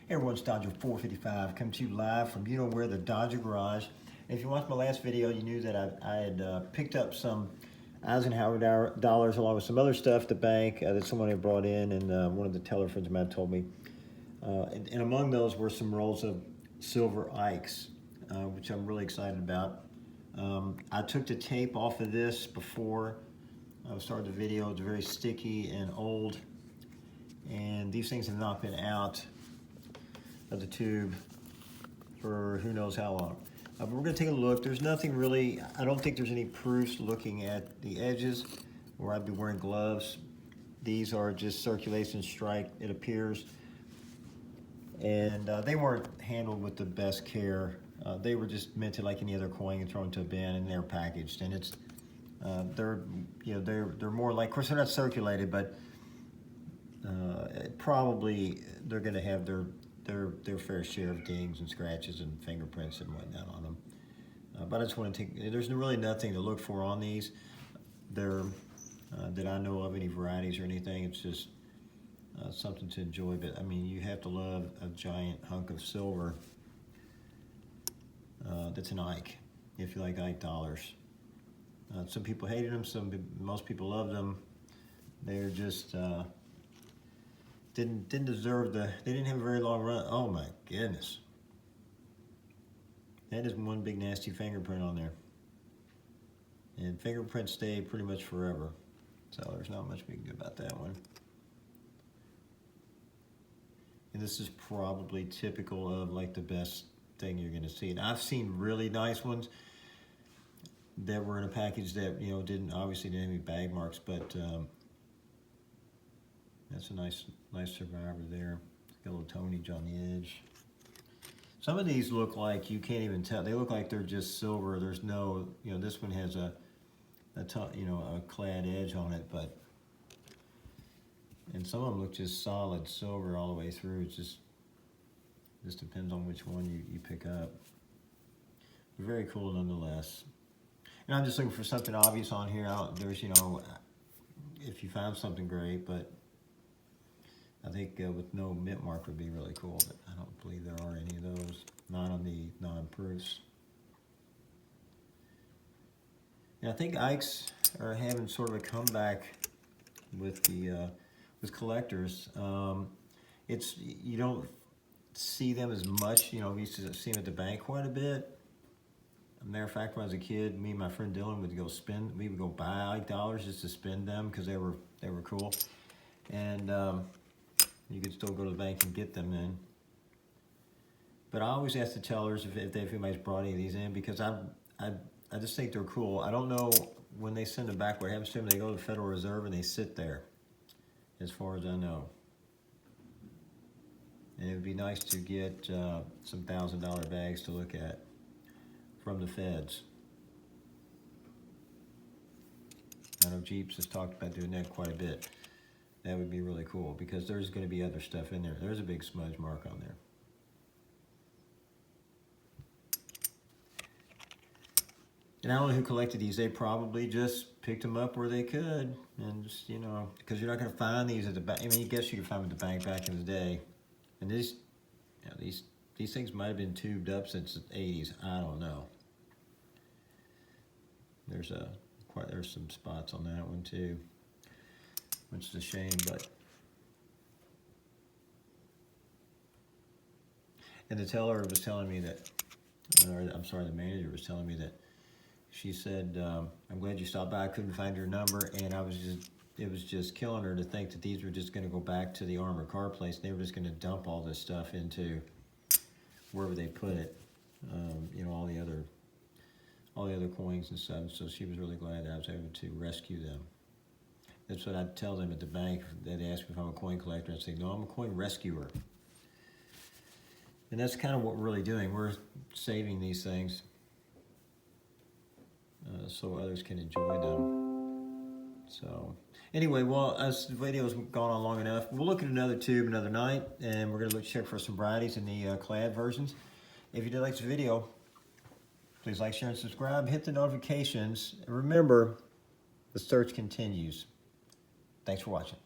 Hey everyone, it's Dodger 455 coming to you live from you know where, the Dodger Garage. And if you watched my last video, you knew that I had picked up some Eisenhower dollars along with some other stuff at the bank that someone had brought in, and one of the teller friends of mine told me. And among those were some rolls of Silver Ikes, which I'm really excited about. I took the tape off of this before I started the video. It's very sticky and old, and these things have not been out of the tube for who knows how long. But we're going to take a look. There's nothing really, I don't think there's any proofs looking at the edges where I'd be wearing gloves. These are just circulation strike, it appears. And they weren't handled with the best care. They were just minted like any other coin and thrown into a bin, and they're packaged. And it's, they're more like, of course they're not circulated, but probably they're going to have their fair share of dings and scratches and fingerprints and whatnot on them. But I just want to take, there's really nothing to look for on these. They're, that I know of, any varieties or anything. It's just something to enjoy. But I mean, you have to love a giant hunk of silver that's an Ike, if you like Ike dollars. Some people hated them, most people loved them. They're just, didn't deserve they didn't have a very long run. Oh my goodness. That is one big nasty fingerprint on there. And fingerprints stay pretty much forever. So there's not much we can do about that one. And this is probably typical of like the best thing you're gonna see. And I've seen really nice ones that were in a package that, you know, obviously didn't have any bag marks, but that's a nice survivor there. Got a little tonnage on the edge. Some of these look like you can't even tell. They look like they're just silver. There's no, you know, this one has a clad edge on it, but, and some of them look just solid silver all the way through. It just depends on which one you pick up. Very cool nonetheless. And I'm just looking for something obvious on here. There's, you know, if you found something great, but I think with no mint mark would be really cool, but I don't believe there are any of those, not on the non-proofs. And I think Ikes are having sort of a comeback with the with collectors. You don't see them as much. You know, we used to see them at the bank quite a bit. As a matter of fact, when I was a kid, me and my friend Dylan would go spend. We would go buy Ike dollars just to spend them because they were cool, and you could still go to the bank and get them then. But I always ask the tellers if anybody's brought any of these in, because I just think they're cool. I don't know when they send them back what happens to them. They go to the Federal Reserve and they sit there, as far as I know. And it would be nice to get some $1,000 bags to look at from the feds. I know Jeeps has talked about doing that quite a bit. That would be really cool, because there's going to be other stuff in there. There's a big smudge mark on there. And I don't know who collected these. They probably just picked them up where they could, and just, you know, because you're not going to find these at the bank. I mean, I guess you could find them at the bank back in the day. And these things might have been tubed up since the 80s. I don't know. There's some spots on that one too, which is a shame, but. And the teller was telling me that, or I'm sorry, the manager was telling me that, she said, I'm glad you stopped by. I couldn't find your number, and it was just killing her to think that these were just going to go back to the armored car place. They were just going to dump all this stuff into wherever they put it, you know, all the other coins and stuff. So she was really glad that I was able to rescue them. That's what I'd tell them at the bank. They'd ask me if I'm a coin collector. I'd say, no, I'm a coin rescuer. And that's kind of what we're really doing. We're saving these things so others can enjoy them. So anyway, well, as the video's gone on long enough, we'll look at another tube another night, and we're going to check for some varieties in the clad versions. If you did like this video, please like, share, and subscribe. Hit the notifications. And remember, the search continues. Thanks for watching.